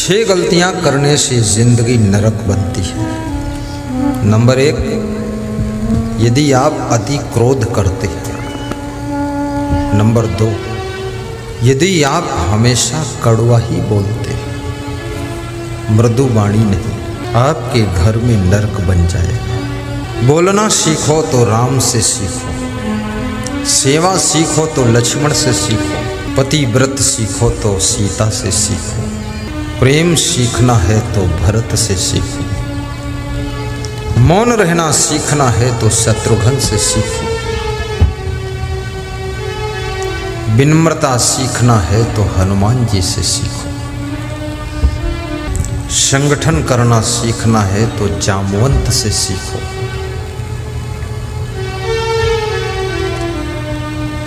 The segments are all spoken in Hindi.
6 गलतियां करने से जिंदगी नरक बनती है। नंबर 1, यदि आप अति क्रोध करते हैं। नंबर 2, यदि आप हमेशा कड़वा ही बोलते हैं। मृदु वाणी नहीं, आपके घर में नरक बन जाएगा। बोलना सीखो तो राम से सीखो, सेवा सीखो तो लक्ष्मण से सीखो, पतिव्रत सीखो तो सीता से सीखो, प्रेम सीखना है तो भरत से सीखो, मौन रहना सीखना है तो शत्रुघ्न से सीखो, विनम्रता सीखना है तो हनुमान जी से सीखो, संगठन करना सीखना है तो जामवंत से सीखो,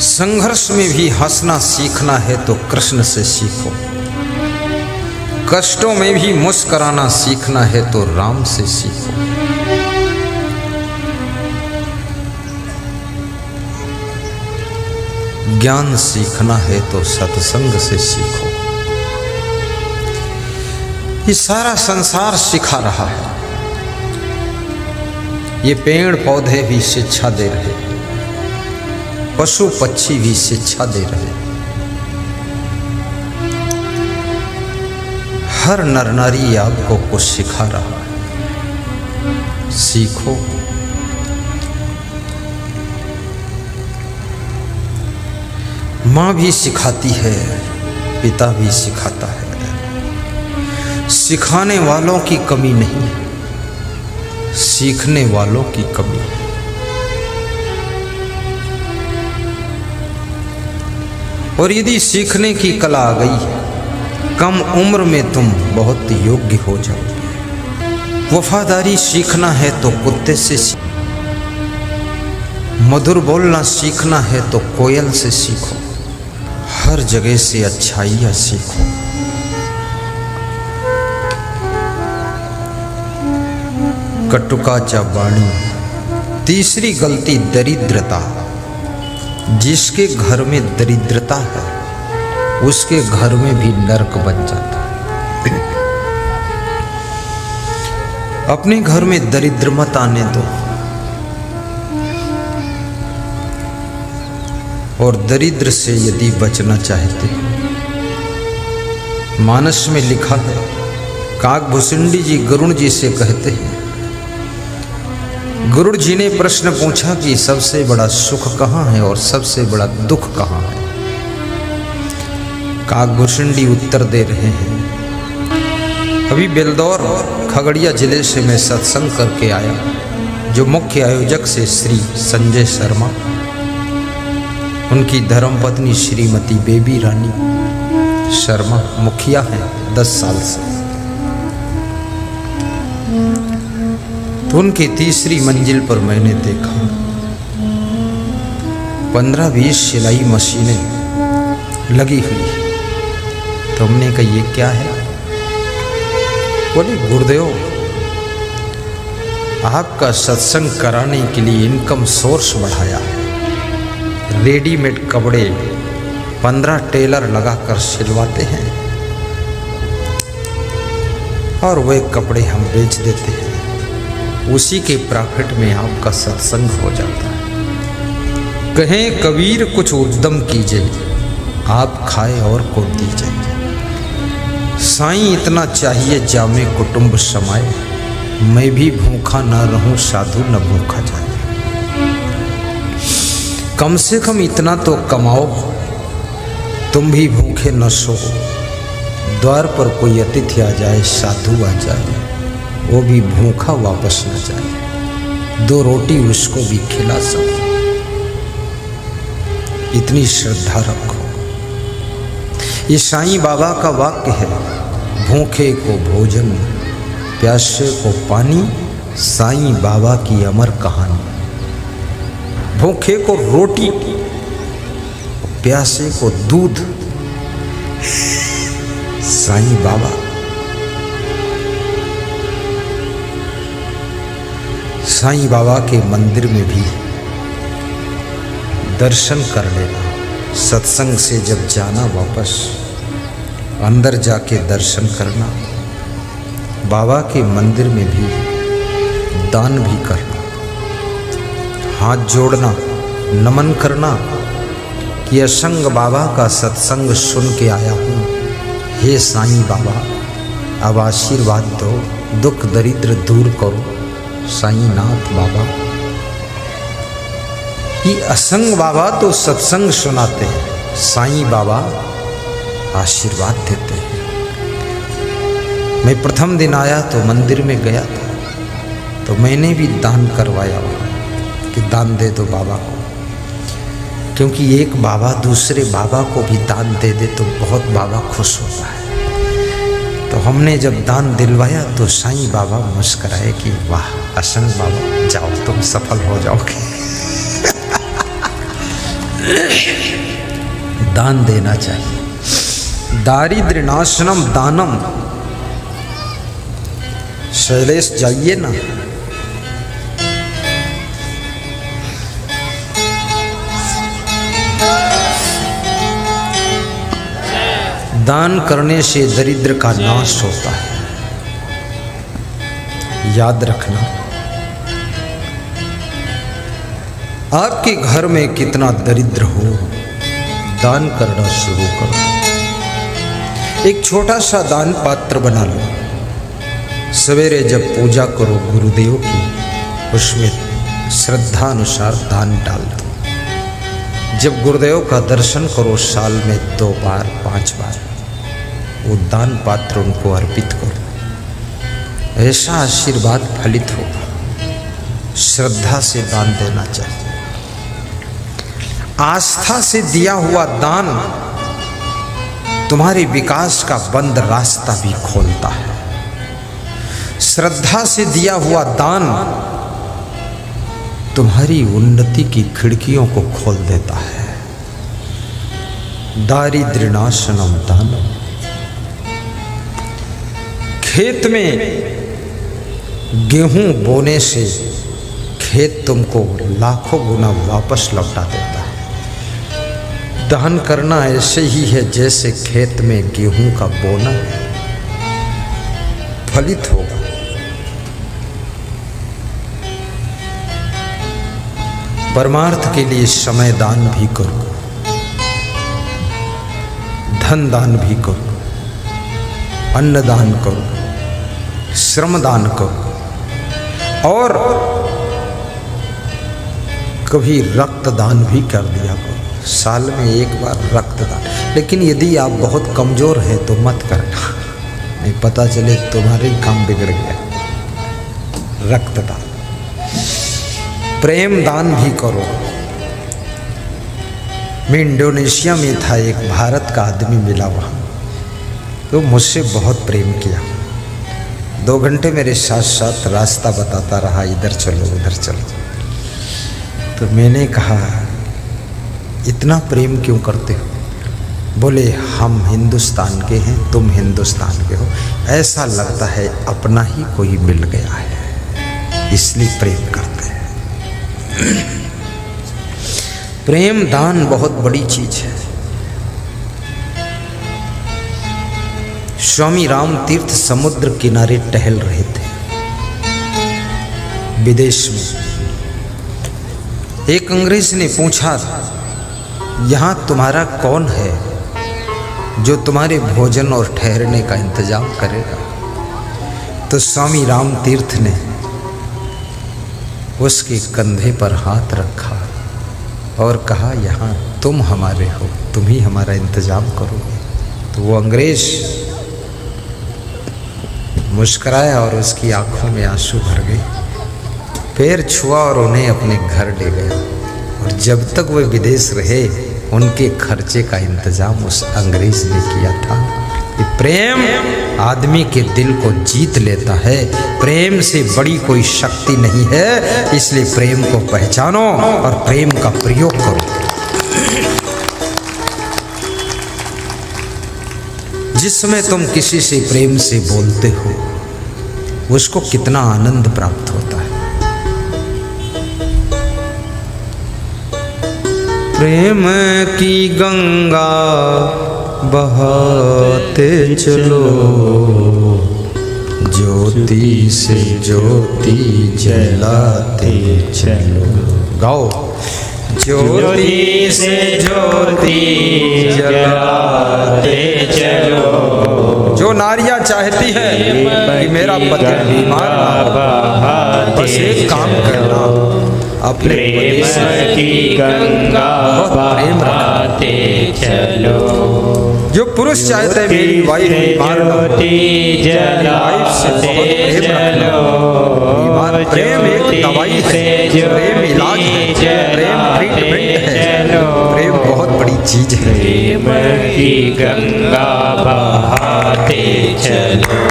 संघर्ष में भी हंसना सीखना है तो कृष्ण से सीखो, कष्टों में भी मुस्कुराना सीखना है तो राम से सीखो। ज्ञान सीखना है तो सत्संग से सीखो। ये सारा संसार सिखा रहा है। ये पेड़ पौधे भी शिक्षा दे रहे हैं, पशु पक्षी भी शिक्षा दे रहे हैं। हर नर नारी आपको कुछ सिखा रहा है, सीखो। माँ भी सिखाती है, पिता भी सिखाता है। सिखाने वालों की कमी नहीं, सीखने वालों की कमी है। और यदि सीखने की कला आ गई है, कम उम्र में तुम बहुत योग्य हो जाओगे। वफादारी सीखना है तो कुत्ते से सीखो, मधुर बोलना सीखना है तो कोयल से सीखो, हर जगह से अच्छाइयाँ सीखो। कटुकाचा वाणी। तीसरी गलती दरिद्रता। जिसके घर में दरिद्रता है उसके घर में भी नरक बन जाता है। अपने घर में दरिद्र मत आने दो। और दरिद्र से यदि बचना चाहते हो, मानस में लिखा है, काकभूषुंडी जी गरुड़ जी से कहते हैं, गरुड़ जी ने प्रश्न पूछा कि सबसे बड़ा सुख कहाँ है और सबसे बड़ा दुख कहाँ है। काकभूषुंडी उत्तर दे रहे हैं, अभी बेलदौर खगड़िया जिले से मैं सत्संग करके आया, जो मुख्य आयोजक से श्री संजय शर्मा, उनकी धर्मपत्नी श्रीमती बेबी रानी शर्मा मुखिया हैं 10 साल से। तो उनकी तीसरी मंजिल पर मैंने देखा 15-20 सिलाई मशीनें लगी हुई। तो हमने कहा ये क्या है? बोले गुरुदेव, आपका सत्संग कराने के लिए इनकम सोर्स बढ़ाया है। रेडीमेड कपड़े 15 टेलर लगाकर सिलवाते हैं और वे कपड़े हम बेच देते हैं। उसी के प्रॉफिट में आपका सत्संग हो जाता है। कहें कबीर कुछ उद्यम कीजिए, आप खाए और को दीजिए। साईं इतना चाहिए जामे कुटुंब समाए, मैं भी भूखा न रहूं साधु न भूखा जाए। कम से कम इतना तो कमाओ, तुम भी भूखे न सो। द्वार पर कोई अतिथि आ जाए, साधु आ जाए, वो भी भूखा वापस न जाए। 2 रोटी उसको भी खिला सको। इतनी श्रद्धा रखो। ये साईं बाबा का वाक्य है, भूखे को भोजन, प्यासे को पानी, साईं बाबा की अमर कहानी। भूखे को रोटी, प्यासे को दूध, साईं बाबा। साईं बाबा के मंदिर में भी दर्शन कर लेना। सत्संग से जब जाना वापस, अंदर जाके दर्शन करना, बाबा के मंदिर में भी दान भी करना, हाथ जोड़ना, नमन करना कि असंग बाबा का सत्संग सुन के आया हूँ। हे साईं बाबा, अब आशीर्वाद दो, दुख दरिद्र दूर करो। साईं नाथ बाबा कि असंग बाबा तो सत्संग सुनाते हैं, साईं बाबा आशीर्वाद देते हैं। मैं प्रथम दिन आया तो मंदिर में गया था, तो मैंने भी दान करवाया वहाँ कि दान दे दो बाबा को, क्योंकि एक बाबा दूसरे बाबा को भी दान दे दे तो बहुत बाबा खुश होता है। तो हमने जब दान दिलवाया तो साईं बाबा मुस्कराए कि वाह असंग बाबा, जाओ तुम सफल हो जाओगे। दान देना चाहिए। दारिद्र्य नाशनम दानम। शैलेश जाइए ना, दान करने से दरिद्र का नाश होता है। याद रखना, आपके घर में कितना दरिद्र हो, दान करना शुरू करो। एक छोटा सा दान पात्र बना लो। सवेरे जब पूजा करो गुरुदेव की, उसमें श्रद्धा अनुसार दान डाल दो। जब गुरुदेव का दर्शन करो साल में 2 बार 5 बार, वो दान पात्र उनको अर्पित करो। ऐसा आशीर्वाद फलित होगा। श्रद्धा से दान देना चाहिए। आस्था से दिया हुआ दान तुम्हारे विकास का बंद रास्ता भी खोलता है। श्रद्धा से दिया हुआ दान तुम्हारी उन्नति की खिड़कियों को खोल देता है। दारिद्र्य नाशनम दानम। खेत में गेहूं बोने से खेत तुमको लाखों गुना वापस लौटा देता है। दान करना ऐसे ही है जैसे खेत में गेहूं का बोना फलित होगा। परमार्थ के लिए समय दान भी करो, धन दान भी करो, अन्न दान करो, श्रम दान करो और कभी रक्त दान भी कर दिया करो। साल में 1 बार रक्त दान। लेकिन यदि आप बहुत कमज़ोर हैं तो मत करना, नहीं पता चले तुम्हारे ही काम बिगड़ गया। रक्त दान। प्रेम दान भी करो। मैं इंडोनेशिया में था, एक भारत का आदमी मिला वहाँ, तो मुझसे बहुत प्रेम किया। 2 घंटे मेरे साथ साथ रास्ता बताता रहा, इधर चलो उधर चलो। तो मैंने कहा इतना प्रेम क्यों करते हो? बोले हम हिंदुस्तान के हैं, तुम हिंदुस्तान के हो, ऐसा लगता है अपना ही कोई मिल गया है, इसलिए प्रेम करते हैं। प्रेम दान बहुत बड़ी चीज है। स्वामी राम तीर्थ समुद्र किनारे टहल रहे थे विदेश में। एक अंग्रेज ने पूछा, यहाँ तुम्हारा कौन है जो तुम्हारे भोजन और ठहरने का इंतजाम करेगा? तो स्वामी राम तीर्थ ने उसके कंधे पर हाथ रखा और कहा, यहाँ तुम हमारे हो, तुम ही हमारा इंतजाम करोगे। तो वो अंग्रेज मुस्कराया और उसकी आंखों में आंसू भर गए। पैर छुआ और उन्हें अपने घर ले गया। और जब तक वे विदेश रहे उनके खर्चे का इंतजाम उस अंग्रेज ने किया था। कि प्रेम आदमी के दिल को जीत लेता है। प्रेम से बड़ी कोई शक्ति नहीं है, इसलिए प्रेम को पहचानो और प्रेम का प्रयोग करो। जिस समय तुम किसी से प्रेम से बोलते हो उसको कितना आनंद प्राप्त होता है। प्रेम की गंगा बहाते चलो, ज्योति से ज्योति जलाते चलो। गाओ। ज्योति से ज्योति जलाते चलो। जो नारियां चाहती है कि मेरा पति बीमार ना हो, बस एक काम करना, अपने प्रेम की गंगा बहाते चलो। जो पुरुष चाहते हैं मेरी वाइफ बीमार ना हो, वाइफ से बहुत प्रेम रखना। प्रेम एक दवाई है, प्रेम इलाज है, प्रेम ट्रीटमेंट है, प्रेम बहुत बड़ी चीज है। प्रेम की गंगा बहाते चलो,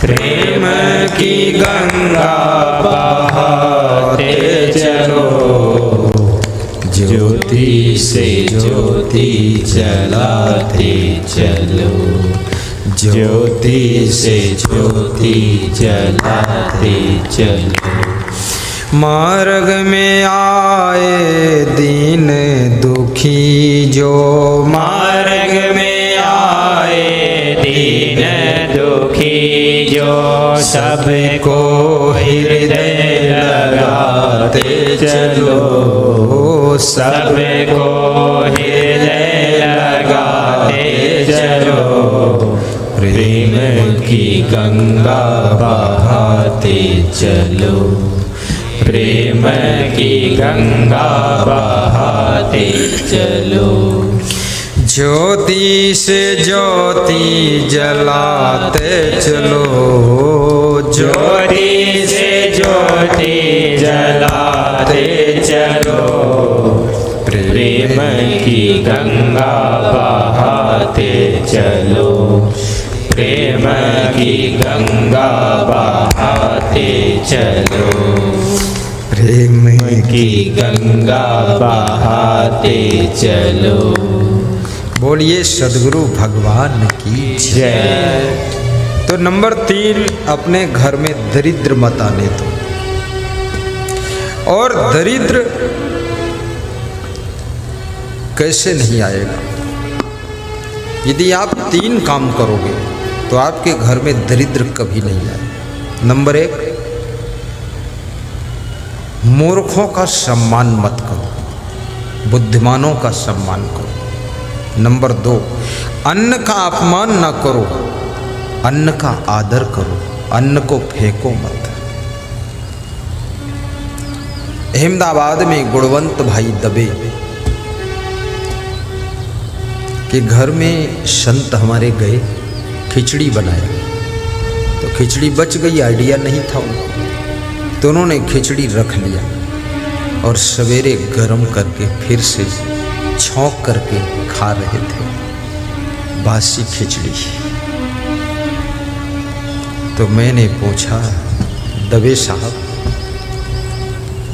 प्रेम की गंगा बहाते चलो। ज्योति से ज्योति जलाते चलो, ज्योति से ज्योति जलाते चलो। मार्ग में आए दीन दुखी जो, मार्ग में आए दीन दुखी जो, सबको हृदय लगाते चलो, सबको हृदय लगाते चलो। प्रेम की गंगा बहाते चलो, प्रेम की गंगा बहाते चलो। ज्योति से ज्योति जलाते चलो, ज्योति से ज्योति जलाते चलो। प्रेम की गंगा बहाते चलो, प्रेम की गंगा बहाते चलो। प्रेम की गंगा बहाते चलो। बोलिए सद्गुरु भगवान की जय। तो नंबर 3, अपने घर में दरिद्र मत आने दो। और दरिद्र कैसे नहीं आएगा? यदि आप 3 काम करोगे तो आपके घर में दरिद्र कभी नहीं आएगा। नंबर 1, मूर्खों का सम्मान मत करो, बुद्धिमानों का सम्मान करो। नंबर 2, अन्न का अपमान ना करो, अन्न का आदर करो, अन्न को फेंको मत। अहमदाबाद में गुणवंत भाई दबे के घर में संत हमारे गए, खिचड़ी बनाया तो खिचड़ी बच गई, आइडिया नहीं था उनको, तो उन्होंने खिचड़ी रख लिया और सवेरे गरम करके फिर से छौंक करके खा रहे थे बासी खिचड़ी। तो मैंने पूछा, दबे साहब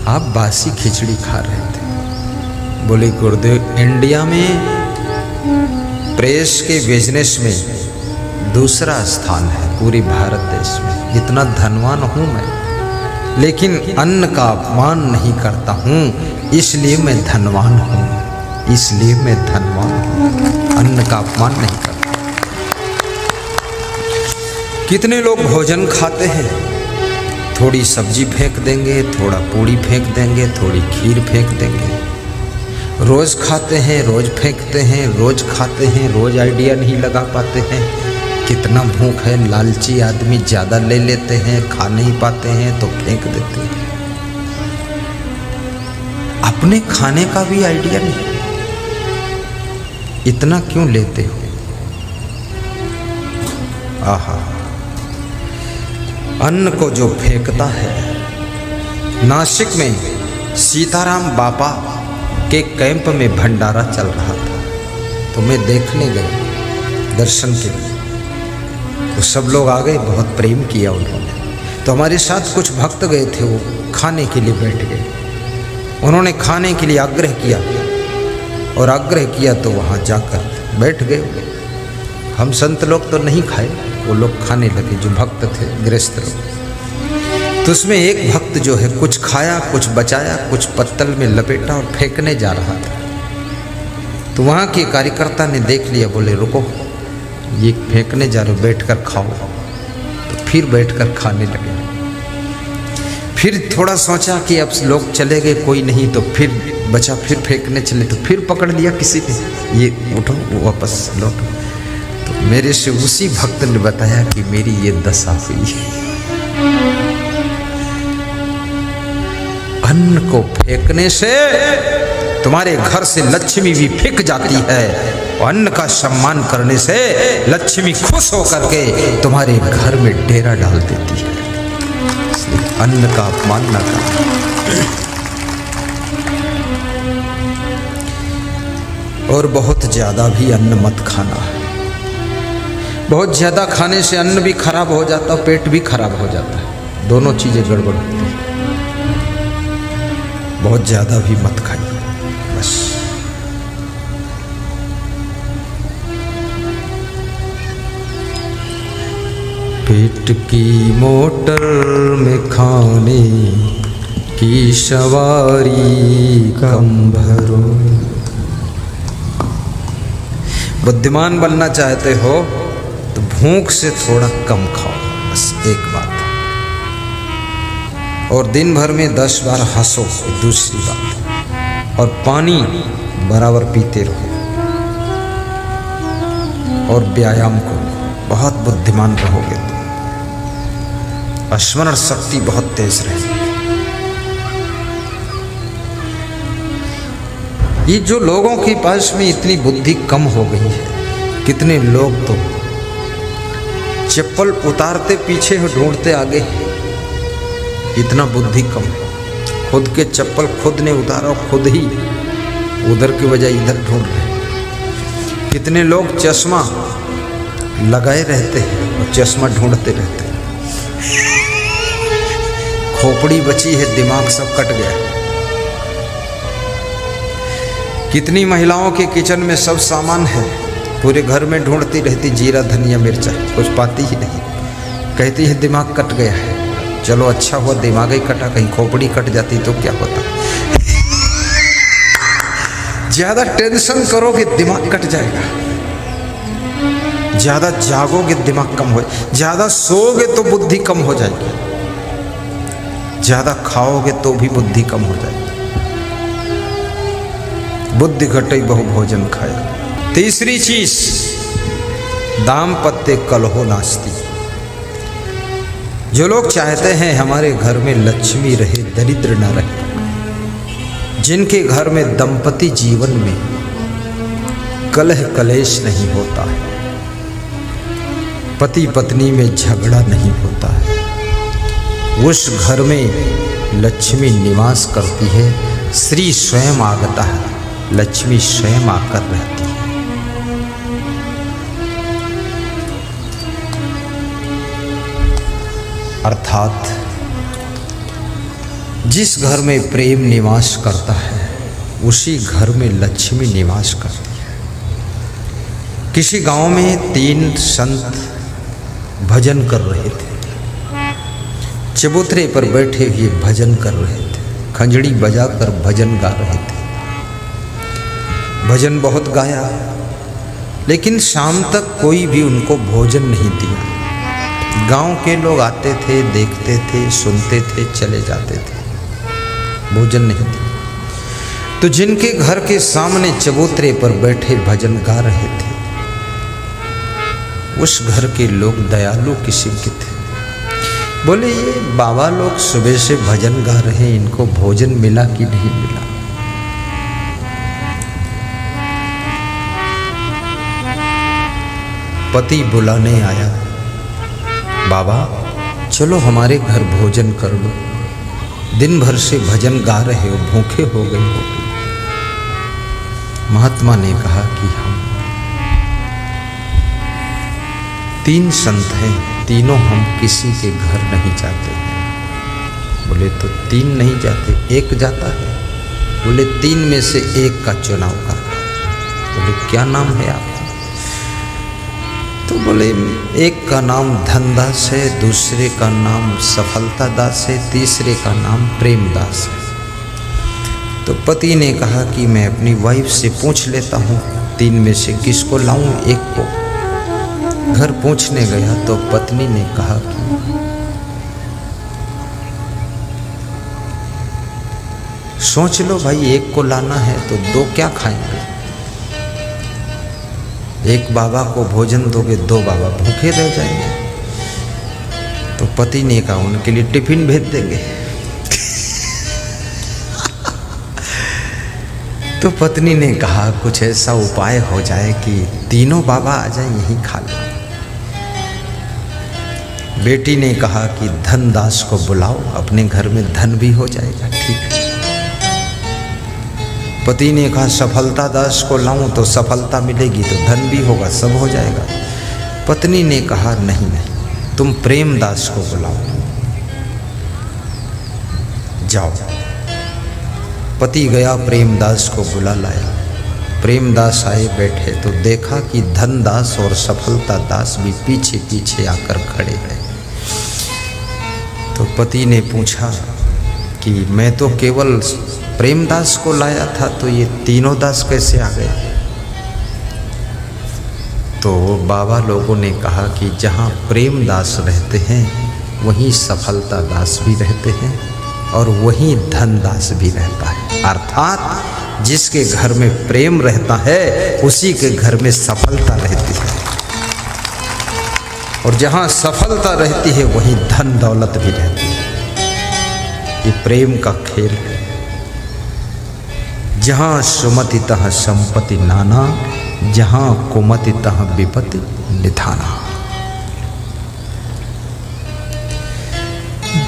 आप बासी खिचड़ी खा रहे थे? बोले गुरुदेव, इंडिया में प्रेस के बिजनेस में दूसरा स्थान है पूरी भारत देश में, इतना धनवान हूँ मैं, लेकिन अन्न का अपमान नहीं करता हूँ, इसलिए मैं धनवान हूँ, इसलिए मैं धनवान हूँ, अन्न का अपमान नहीं करता। कितने लोग भोजन खाते हैं, थोड़ी सब्जी फेंक देंगे, थोड़ा पूड़ी फेंक देंगे, थोड़ी खीर फेंक देंगे, रोज खाते हैं, रोज फेंकते हैं, रोज खाते हैं, रोज आइडिया नहीं लगा पाते हैं। कितना भूख है, लालची आदमी ज़्यादा ले लेते हैं, खा नहीं पाते हैं तो फेंक देते हैं। अपने खाने का भी आइडिया नहीं, इतना क्यों लेते हो? आहा, अन्न को जो फेंकता है। नासिक में सीताराम बापा के कैंप में भंडारा चल रहा था, तो मैं देखने गया दर्शन के लिए। तो सब लोग आ गए, बहुत प्रेम किया उन्होंने। तो हमारे साथ कुछ भक्त गए थे, वो खाने के लिए बैठ गए। उन्होंने खाने के लिए आग्रह किया और आग्रह किया तो वहाँ जाकर बैठ गए। हम संत लोग तो नहीं खाए, वो लोग खाने लगे जो भक्त थे, गृहस्थ लोग। तो उसमें एक भक्त जो है कुछ खाया, कुछ बचाया, कुछ पत्तल में लपेटा और फेंकने जा रहा था। तो तो वहाँ के कार्यकर्ता ने देख लिया, बोले रुको ये फेंकने जा रहे हो, बैठ कर खाओ। तो फिर बैठ कर खाने लगे। फिर थोड़ा सोचा कि अब लोग चले गए कोई नहीं, तो फिर बचा, फिर फेंकने चले तो फिर पकड़ लिया किसी ने, ये उठो वापस लौटो। तो मेरे से उसी भक्त ने बताया कि मेरी ये दशा हुई है, अन्न को फेंकने से तुम्हारे घर से लक्ष्मी भी फेंक जाती है, और अन्न का सम्मान करने से लक्ष्मी खुश होकर के तुम्हारे घर में डेरा डाल देती है। अन्न का अपमान न करना। और बहुत ज्यादा भी अन्न मत खाना है। बहुत ज्यादा खाने से अन्न भी खराब हो जाता है, पेट भी खराब हो जाता है, दोनों चीजें गड़बड़ होती हैं। बहुत ज्यादा भी मत खाइए बस। पेट की मोटर में खाने की सवारी कम भरो। बुद्धिमान बनना चाहते हो तो भूख से थोड़ा कम खाओ, बस एक बात। और दिन भर में 10 बार हंसो, दूसरी बात। और पानी बराबर पीते रहो और व्यायाम करो, बहुत बुद्धिमान रहोगे तो। स्मरण शक्ति बहुत तेज रहेगी। ये जो लोगों के पास में इतनी बुद्धि कम हो गई है, कितने लोग तो चप्पल उतारते पीछे हो, ढूंढते आगे, इतना बुद्धि कम। खुद के चप्पल खुद ने उतारा, खुद ही उधर के बजाय इधर ढूंढ रहे। कितने लोग चश्मा लगाए रहते हैं और चश्मा ढूंढते रहते हैं। खोपड़ी बची है, दिमाग सब कट गया। कितनी महिलाओं के किचन में सब सामान है, पूरे घर में ढूंढती रहती, जीरा धनिया मिर्चा, कुछ पाती ही नहीं। कहती है दिमाग कट गया है। चलो अच्छा हुआ दिमाग ही कटा, कहीं खोपड़ी कट जाती तो क्या होता। ज्यादा टेंशन करोगे दिमाग कट जाएगा, ज्यादा जागोगे दिमाग कम हो, ज्यादा सोओगे तो बुद्धि कम हो जाएगी, ज्यादा खाओगे तो भी बुद्धि कम हो जाएगी। बुद्धि घटे बहु भोजन खाए। तीसरी चीज, दाम्पत्य कलहो नास्ति। जो लोग चाहते हैं हमारे घर में लक्ष्मी रहे, दरिद्र न रहे, जिनके घर में दंपति जीवन में कलह कलेश नहीं होता है, पति पत्नी में झगड़ा नहीं होता है, उस घर में लक्ष्मी निवास करती है। श्री स्वयं आगता है, लक्ष्मी स्वयं आकर रहती है। अर्थात जिस घर में प्रेम निवास करता है, उसी घर में लक्ष्मी निवास करती है। किसी गांव में 3 संत भजन कर रहे थे, चबूतरे पर बैठे हुए भजन कर रहे थे, खंजड़ी बजाकर भजन गा रहे थे। भजन बहुत गाया, लेकिन शाम तक कोई भी उनको भोजन नहीं दिया। गांव के लोग आते थे, देखते थे, सुनते थे, चले जाते थे, भोजन नहीं दिया। तो जिनके घर के सामने चबूतरे पर बैठे भजन गा रहे थे, उस घर के लोग दयालु किस्म के थे। बोले ये बाबा लोग सुबह से भजन गा रहे हैं, इनको भोजन मिला कि नहीं मिला। पति बुलाने आया, बाबा चलो हमारे घर भोजन कर लो, दिन भर से भजन गा रहे हो, भूखे हो गए हो। महात्मा ने कहा कि हम 3 संत हैं, तीनों हम किसी के घर नहीं जाते हैं। बोले तो 3 नहीं जाते, 1 जाता है। बोले 3 में से 1 का चुनाव कर। बोले क्या नाम है आपका? तो बोले एक का नाम धनदास है, दूसरे का नाम सफलता दास है, तीसरे का नाम प्रेमदास है। तो पति ने कहा कि मैं अपनी वाइफ से पूछ लेता हूँ तीन में से किसको लाऊं, एक को। घर पूछने गया तो पत्नी ने कहा कि सोच लो भाई, एक को लाना है तो दो क्या खाएंगे। एक बाबा को भोजन दोगे, दो बाबा भूखे रह जाएंगे। तो पति ने कहा उनके लिए टिफिन भेज देंगे। तो पत्नी ने कहा कुछ ऐसा उपाय हो जाए कि तीनों बाबा आ जाए, यहीं खा लो। बेटी ने कहा कि धनदास को बुलाओ, अपने घर में धन भी हो जाएगा। ठीक है। पति ने कहा सफलता दास को लाऊं तो सफलता मिलेगी, तो धन भी होगा, सब हो जाएगा। पत्नी ने कहा नहीं नहीं, तुम प्रेमदास को बुलाओ। जाओ। पति गया, प्रेमदास को बुला लाया। प्रेमदास आए, बैठे तो देखा कि धनदास और सफलता दास भी पीछे पीछे आकर खड़े हैं। तो पति ने पूछा कि मैं तो केवल प्रेमदास को लाया था, तो ये तीनों दास कैसे आ गए। तो बाबा लोगों ने कहा कि जहाँ प्रेमदास रहते हैं वहीं सफलता दास भी रहते हैं और वहीं धनदास भी रहता है। अर्थात जिसके घर में प्रेम रहता है उसी के घर में सफलता रहती है, और जहाँ सफलता रहती है वहीं धन दौलत भी रहती है। ये प्रेम का खेल है। जहाँ सुमति तह संपत्ति नाना, जहाँ कुमति तह विपत्ति निधाना।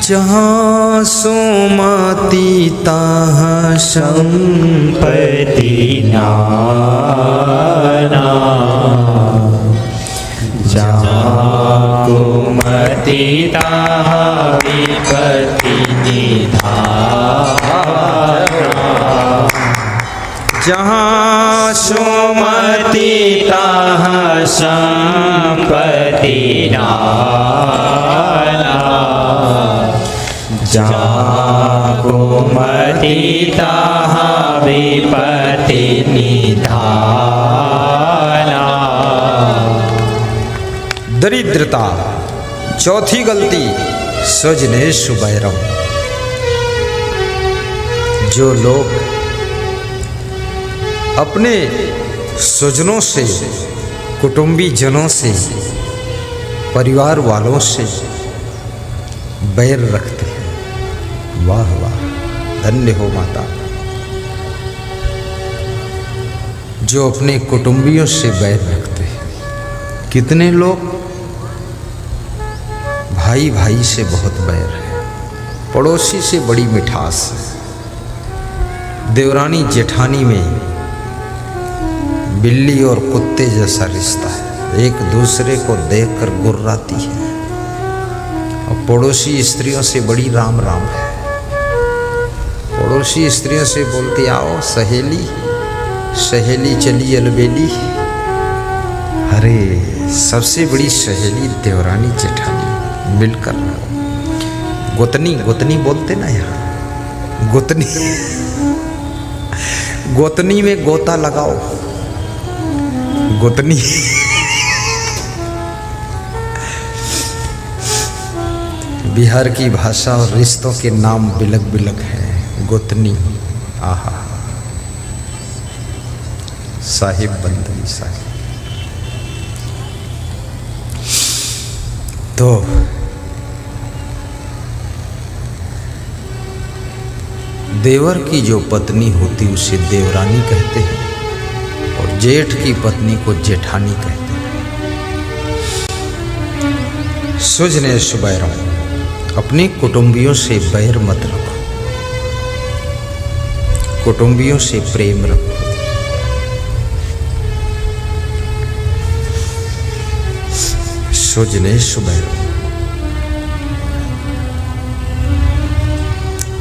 जहाँ सुमति तह संपत्ति नाना, जहाँ कुमति तह विपत्ति निधाना। जहाँ सुमति तह संपत्ति नाना, जहाँ कुमति तह विपत्ति निधाना। दरिद्रता। चौथी गलती, स्वजनेषु वैरम। जो लोग अपने स्वजनों से, कुटुंबी जनों से, परिवार वालों से बैर रखते हैं, वाह वाह, धन्य हो माता। जो अपने कुटुंबियों से बैर रखते हैं। कितने लोग भाई भाई से बहुत बैर है, पड़ोसी से बड़ी मिठास है, देवरानी जेठानी में बिल्ली और कुत्ते जैसा रिश्ता है, एक दूसरे को देखकर गुर्राती है, और पड़ोसी स्त्रियों से बड़ी राम राम है। पड़ोसी स्त्रियों से बोलती आओ सहेली, सहेली चली अलबेली। अरे सबसे बड़ी सहेली देवरानी जेठानी, मिलकर रहो। गोतनी, गोतनी बोलते ना यहाँ, गोतनी। गोतनी में गोता लगाओ, गोतनी। बिहार की भाषा और रिश्तों के नाम बिलग बिलग हैं। गोतनी, आहा, साहिब बंदगी साहिब। तो देवर की जो पत्नी होती उसे देवरानी कहते हैं, और जेठ की पत्नी को जेठानी कहते हैं। स्वजनेषु वैरम। अपने कुटुंबियों से बैर मत रखो, कुटुंबियों से प्रेम रखो। स्वजनेषु वैरम।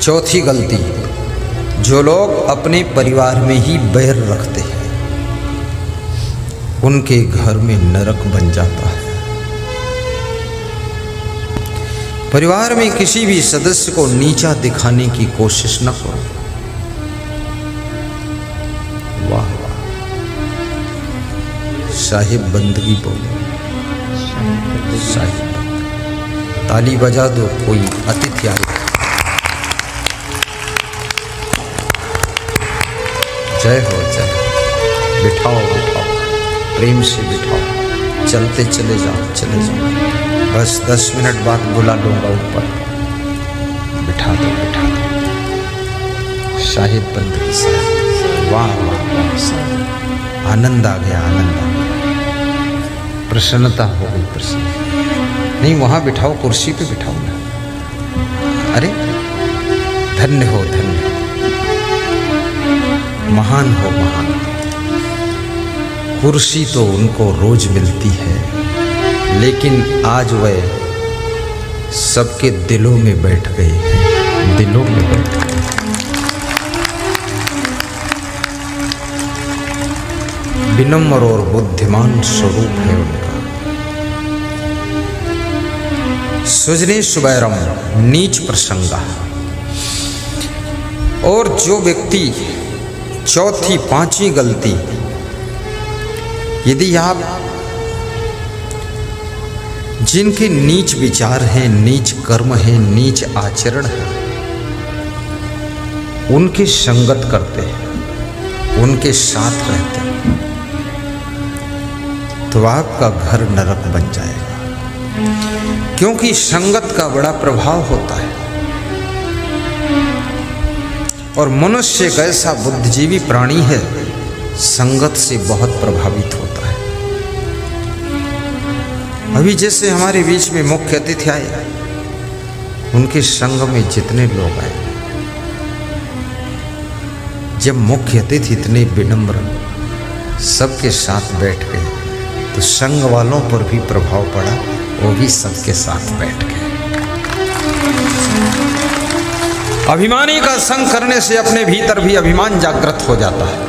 चौथी गलती, जो लोग अपने परिवार में ही बैर रखते हैं उनके घर में नरक बन जाता है। परिवार में किसी भी सदस्य को नीचा दिखाने की कोशिश न करो। वाह वाह। साहिब बंदगी बोलो, साहिब। ताली बजा दो, कोई अतिथि आए। जय हो, जय हो। बिठाओ बिठाओ, प्रेम से बिठाओ। चलते चले जाओ, चले जाओ। बस 10 मिनट बाद बुला लूँगा ऊपर। बिठा दो, बिठा दो। साहिब बंदगी साहिब। वाह वाह वाह, आनंद आ गया, आनंद आ गया। प्रसन्नता हो गई, प्रसन्न। नहीं, वहाँ बिठाओ, कुर्सी पे बिठाओ ना। अरे धन्य हो, धन्य हो, महान हो, महान। कुर्सी तो उनको रोज मिलती है, लेकिन आज वह सबके दिलों में बैठ गए हैं, दिलों में बैठ गए। विनम्र और बुद्धिमान स्वरूप है उनका। सुजने सुबैरम नीच प्रसंगा। और जो व्यक्ति चौथी पांचवी गलती, यदि आप जिनके नीच विचार हैं, नीच कर्म हैं, नीच आचरण है, उनकी संगत करते हैं, उनके साथ रहते हैं, तो आपका घर नरक बन जाएगा। क्योंकि संगत का बड़ा प्रभाव होता है। और मनुष्य एक ऐसा बुद्धिजीवी प्राणी है, संगत से बहुत प्रभावित होता है। अभी जैसे हमारे बीच में मुख्य अतिथि आए, उनके संग में जितने लोग आए, जब मुख्य अतिथि इतने विनम्र सबके साथ बैठ गए, तो संग वालों पर भी प्रभाव पड़ा, वो भी सबके साथ बैठ गए। अभिमानी का संग करने से अपने भीतर भी अभिमान जागृत हो जाता है।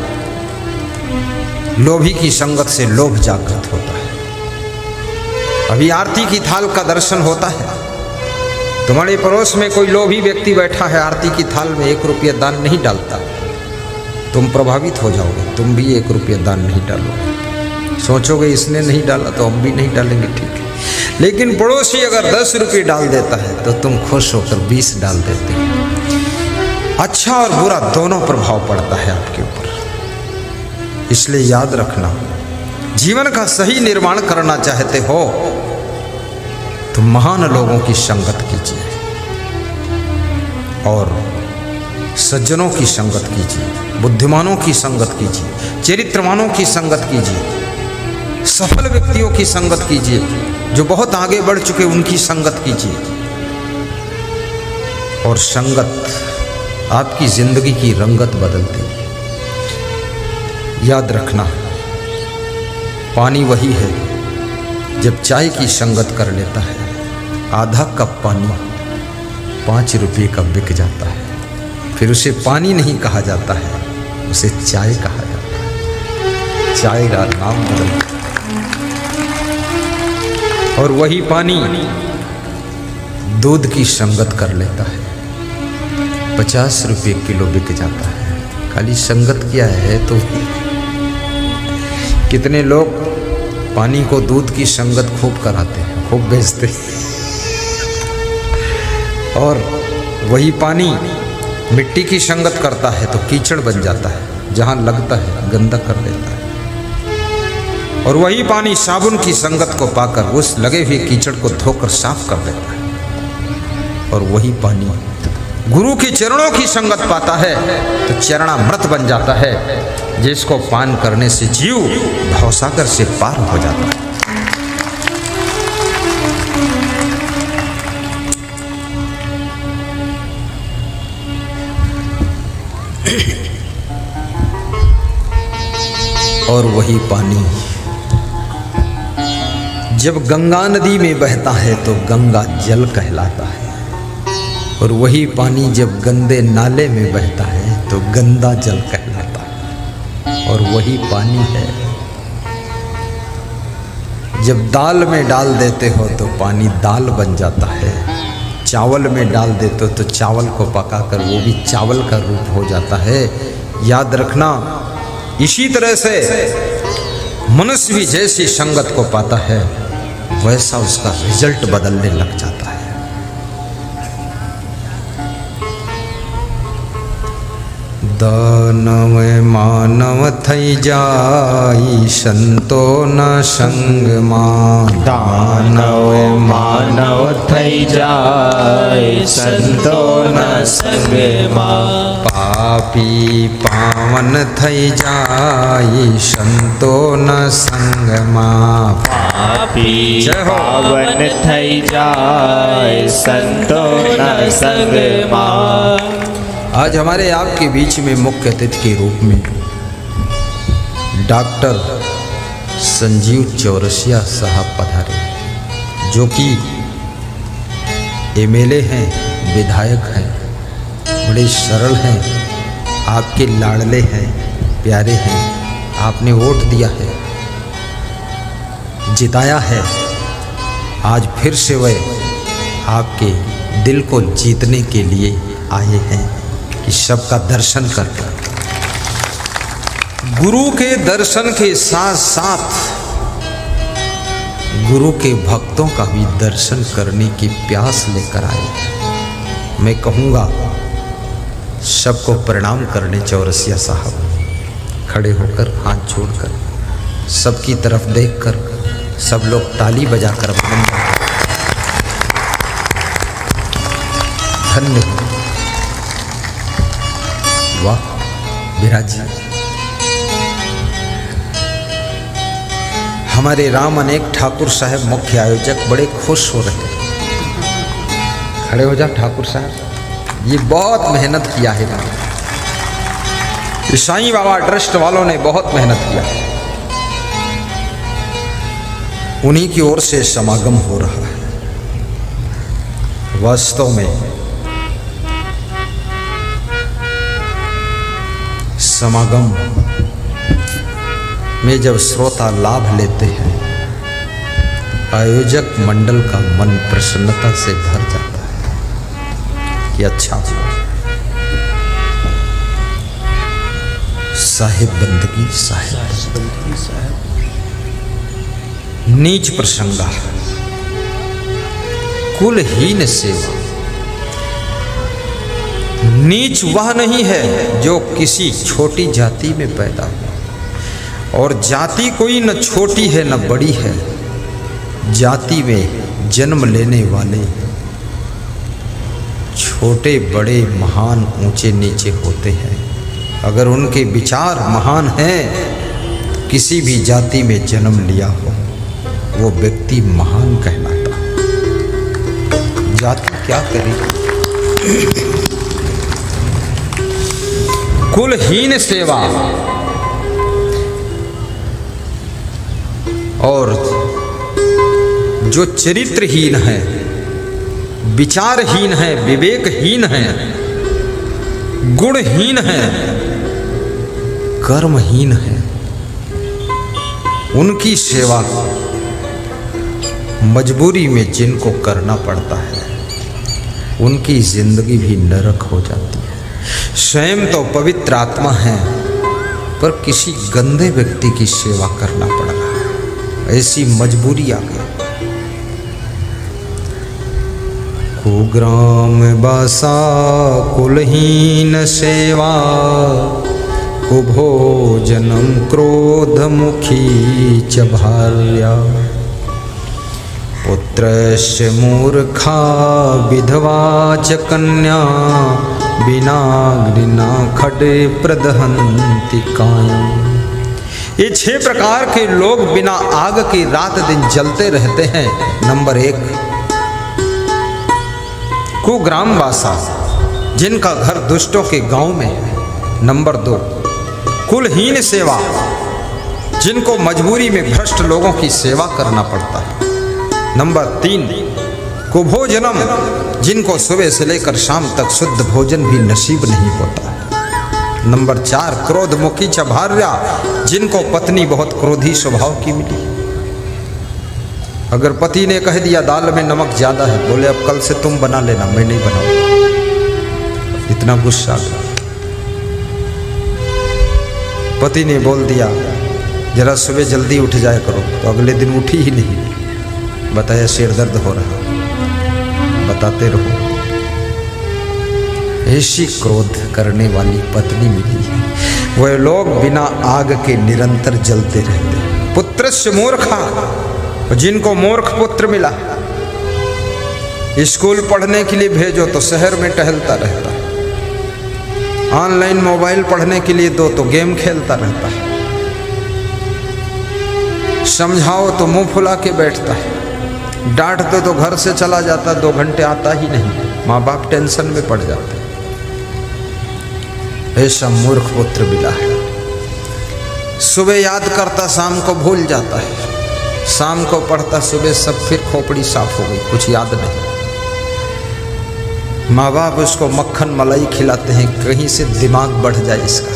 लोभी की संगत से लोभ जागृत होता है। अभी आरती की थाल का दर्शन होता है, तुम्हारे पड़ोस में कोई लोभी व्यक्ति बैठा है, आरती की थाल में 1 रुपया दान नहीं डालता, तुम प्रभावित हो जाओगे, तुम भी 1 रुपया दान नहीं डालोगे। सोचोगे इसने नहीं डाला तो हम भी नहीं डालेंगे, ठीक है। लेकिन पड़ोसी अगर 10 रुपये डाल देता है तो तुम खुश होकर 20 डाल देते हो। अच्छा और बुरा दोनों प्रभाव पड़ता है आपके ऊपर। इसलिए याद रखना, जीवन का सही निर्माण करना चाहते हो तो महान लोगों की संगत कीजिए और सज्जनों की संगत कीजिए, बुद्धिमानों की संगत कीजिए, चरित्रवानों की संगत कीजिए, सफल व्यक्तियों की संगत कीजिए, जो बहुत आगे बढ़ चुके उनकी संगत कीजिए। और संगत आपकी जिंदगी की रंगत बदलती है। याद रखना, पानी वही है, जब चाय की संगत कर लेता है, आधा कप पानी 5 रुपये का बिक जाता है। फिर उसे पानी नहीं कहा जाता है, उसे चाय कहा जाता है। चाय का नाम बदलता है। और वही पानी दूध की संगत कर लेता है, 50 रुपये किलो बिक जाता है। खाली संगत क्या है तो कितने लोग पानी को दूध की संगत खूब कराते हैं, खूब बेचते हैं। और वही पानी मिट्टी की संगत करता है तो कीचड़ बन जाता है, जहाँ लगता है गंदा कर देता है। और वही पानी साबुन की संगत को पाकर उस लगे हुए कीचड़ को धोकर साफ कर देता है। और वही पानी गुरु के चरणों की संगत पाता है तो चरणामृत बन जाता है, जिसको पान करने से जीव भवसागर से पार हो जाता है। और वही पानी जब गंगा नदी में बहता है तो गंगा जल कहलाता है। और वही पानी जब गंदे नाले में बहता है तो गंदा जल कहलाता है। और वही पानी है जब दाल में डाल देते हो तो पानी दाल बन जाता है, चावल में डाल देते हो तो चावल को पकाकर वो भी चावल का रूप हो जाता है। याद रखना, इसी तरह से मनुष्य भी जैसी संगत को पाता है वैसा उसका रिजल्ट बदलने लग जाता है। दानव मानव थई जाई संतो न संग मान। दानव मानव थई जाय संतो न संग मा। पापी पावन थई जाई संतो न संग मा। पापी जय हो। पावन थई जाय संतो न संग मा। आज हमारे आपके बीच में मुख्य अतिथि के रूप में डॉक्टर संजीव चौरसिया साहब पधारे, जो कि एमएलए हैं, विधायक हैं, बड़े सरल हैं, आपके लाडले हैं, प्यारे हैं। आपने वोट दिया है, जिताया है। आज फिर से वह आपके दिल को जीतने के लिए आए हैं कि सबका दर्शन करके, गुरु के दर्शन के साथ साथ गुरु के भक्तों का भी दर्शन करने की प्यास लेकर आए। मैं कहूँगा सबको प्रणाम करने चौरसिया साहब खड़े होकर हाथ जोड़कर सबकी तरफ देखकर सब लोग ताली बजाकर धन्य हो। वाह विराज जी, हमारे राम अनेक ठाकुर साहब मुख्य आयोजक बड़े खुश हो रहे हैं। खड़े हो जा ठाकुर साहब, ये बहुत मेहनत किया है। साईं बाबा ट्रस्ट वालों ने बहुत मेहनत किया है, उन्हीं की ओर से समागम हो रहा है। वास्तव में समागम में जब श्रोता लाभ लेते हैं, आयोजक मंडल का मन प्रसन्नता से भर जाता है कि अच्छा साहिब बंदगी साहिब नीच प्रसंगा कुलहीन सेवा। नीच वह नहीं है जो किसी छोटी जाति में पैदा हुआ, और जाति कोई न छोटी है न बड़ी है। जाति में जन्म लेने वाले छोटे बड़े महान ऊंचे नीचे होते हैं। अगर उनके विचार महान हैं, किसी भी जाति में जन्म लिया हो वो व्यक्ति महान कहलाता। जाति क्या करेगी? कुलहीन सेवा और जो चरित्रहीन है, विचारहीन है, विवेकहीन है, गुणहीन है, कर्महीन है, उनकी सेवा मजबूरी में जिनको करना पड़ता है, उनकी जिंदगी भी नरक हो जाती है। स्वयं तो पवित्र आत्मा है, पर किसी गंदे व्यक्ति की सेवा करना पड़ रहा है, ऐसी मजबूरी आ गई। कुग्राम बासा कुलहीन सेवा, कुभोजनम क्रोध मुखी च भार्या। पुत्रस्य मूर्खा विधवा च कन्या, बिना घृणा खडे प्रदहन्ति कायम। ये 6 प्रकार के लोग बिना आग के रात दिन जलते रहते हैं। नंबर 1 कुग्रामवासा, जिनका घर दुष्टों के गांव में है। नंबर 2 कुलहीन सेवा, जिनको मजबूरी में भ्रष्ट लोगों की सेवा करना पड़ता है। नंबर 3 कुभोजनम, जिनको सुबह से लेकर शाम तक शुद्ध भोजन भी नसीब नहीं होता। नंबर 4 क्रोधमुखी च भार्या, जिनको पत्नी बहुत क्रोधी स्वभाव की मिली। अगर पति ने कह दिया दाल में नमक ज्यादा है, बोले अब कल से तुम बना लेना, मैं नहीं बनाऊंगा, इतना गुस्सा आ गया। पति ने बोल दिया जरा सुबह जल्दी उठ जाया करो, तो अगले दिन उठी ही नहीं। बताया सिर दर्द हो रहा, बताते रहो। ऐसी क्रोध करने वाली पत्नी मिली है। वह लोग बिना आग के निरंतर जलते रहते। पुत्रस्य मूर्खा, जिनको मूर्ख पुत्र मिला, स्कूल पढ़ने के लिए भेजो तो शहर में टहलता रहता है, ऑनलाइन मोबाइल पढ़ने के लिए दो तो गेम खेलता रहता है, समझाओ तो मुंह फुला के बैठता है, डांट दो तो घर से चला जाता, 2 घंटे आता ही नहीं। माँ बाप टेंशन में पड़ जाते। ऐसा मूर्ख पुत्र मिला है। सुबह याद करता, शाम को भूल जाता है, शाम को पढ़ता, सुबह सब फिर खोपड़ी साफ हो गई, कुछ याद नहीं। माँ बाप उसको मक्खन मलाई खिलाते हैं, कहीं से दिमाग बढ़ जाए इसका।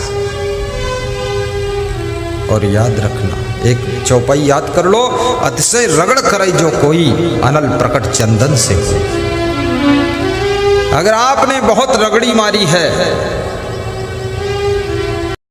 और याद रखना, एक चौपाई याद कर लो, अतिशय रगड़ करे जो कोई, अनल प्रकट चंदन से हो। अगर आपने बहुत रगड़ी मारी है